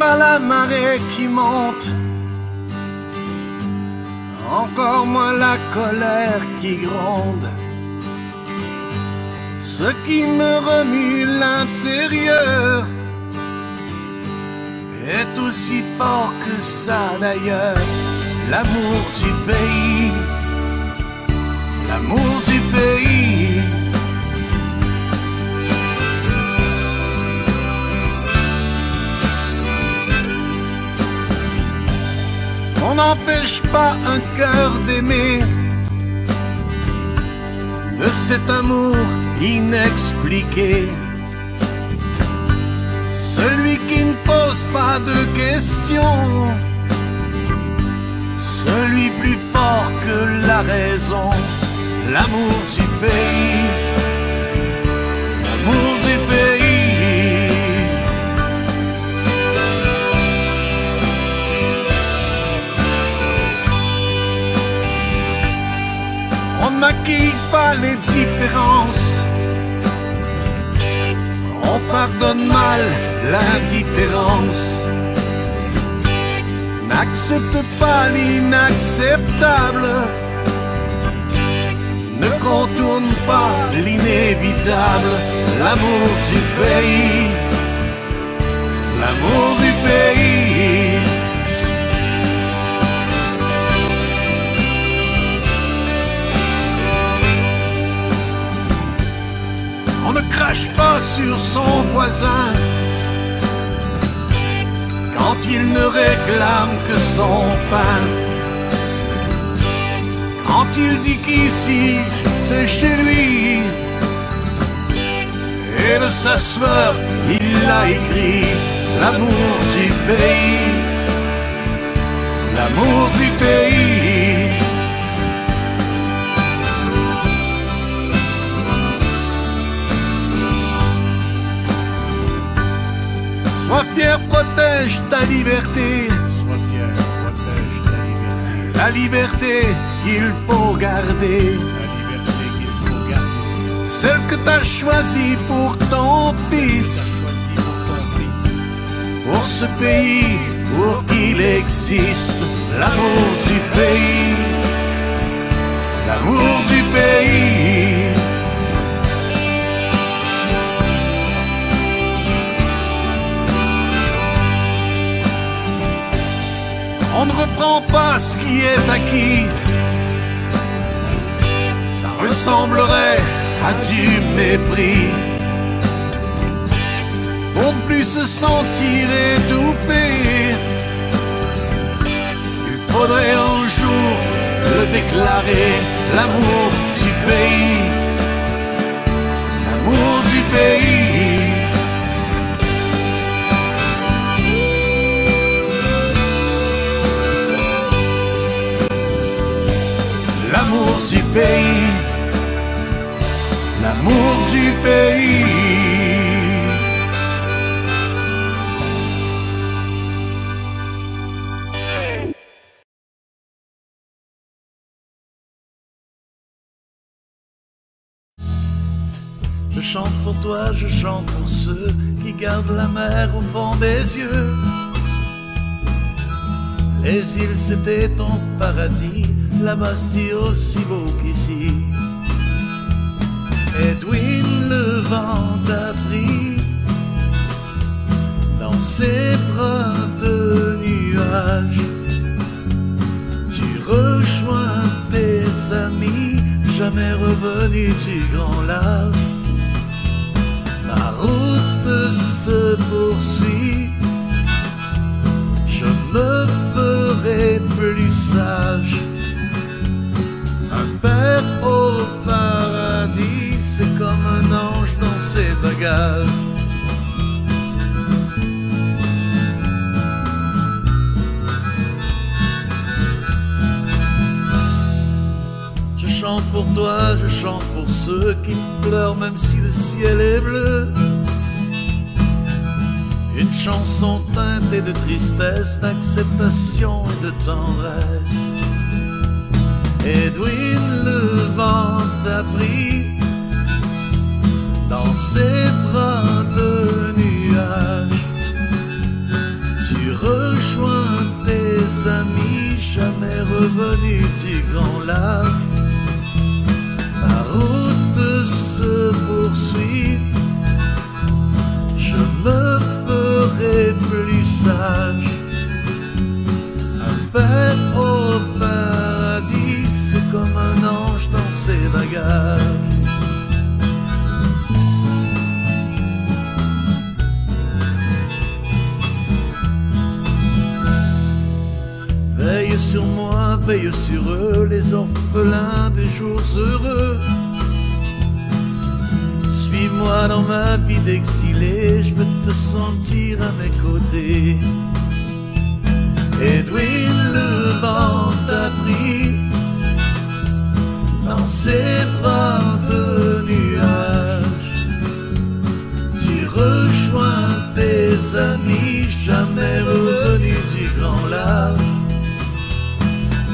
pas la marée qui monte, encore moins la colère qui gronde. Ce qui me remue l'intérieur est aussi fort que ça d'ailleurs. L'amour du pays, l'amour du pays. On n'empêche pas un cœur d'aimer, de cet amour inexpliqué. Celui qui ne pose pas de questions, celui plus fort que la raison. L'amour du pays, l'amour du pays. On ne maquille pas les différences, on pardonne mal l'indifférence. N'accepte pas l'inacceptable, ne contourne pas l'inévitable. L'amour du pays, l'amour du pays. On ne crache pas sur son voisin quand il ne réclame que son pain, quand il dit qu'ici c'est chez lui, et de sa sueur il a écrit l'amour du pays, l'amour du pays. Sois fier, protège ta liberté. Sois fier, protège ta liberté. La liberté qu'il faut garder. La liberté qu'il faut garder. Celle que t'as choisie pour ton fils. Choisie pour ton fils. Pour ce pays, pour qu'il existe. L'amour du pays. L'amour du pays. On ne reprend pas ce qui est acquis, ça ressemblerait à du mépris. Pour ne plus se sentir étouffé, il faudrait un jour le déclarer. L'amour du pays, l'amour du pays. L'amour du pays, l'amour du pays. Je chante pour toi, je chante pour ceux qui gardent la mer au fond des yeux. Les îles c'était ton paradis, là-bas c'est aussi beau qu'ici. Edwin, le vent t'a pris dans ses bras de nuages. Tu rejoins tes amis, jamais revenus du grand large. Ma route se poursuit, je me ferai plus sage. Un père au paradis, c'est comme un ange dans ses bagages. Je chante pour toi, je chante pour ceux qui pleurent même si le ciel est bleu. Une chanson teintée de tristesse, d'acceptation et de tendresse. Edwin, le vent t'a pris dans ses bras de nuages. Tu amis, jamais revenu du grand lac. Ma route se poursuit, je me ferai plus sage. Un père au paradis, c'est comme un ange dans ses bagages. Veille sur moi, veille sur eux, les orphelins des jours heureux. Suis-moi dans ma vie d'exilé, je veux te sentir à mes côtés. Edwin, le vent t'a pris dans ses bras de nuages. Tu rejoins tes amis, jamais revenus du grand large.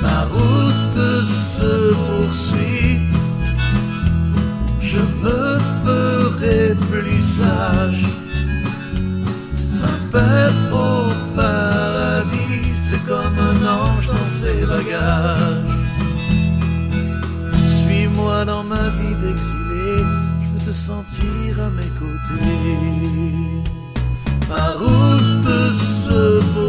Ma route se poursuit, je me ferai plus sage. Un père au paradis, c'est comme un ange dans ses bagages. Suis-moi dans ma vie d'exilé, je veux te sentir à mes côtés. Ma route se poursuit,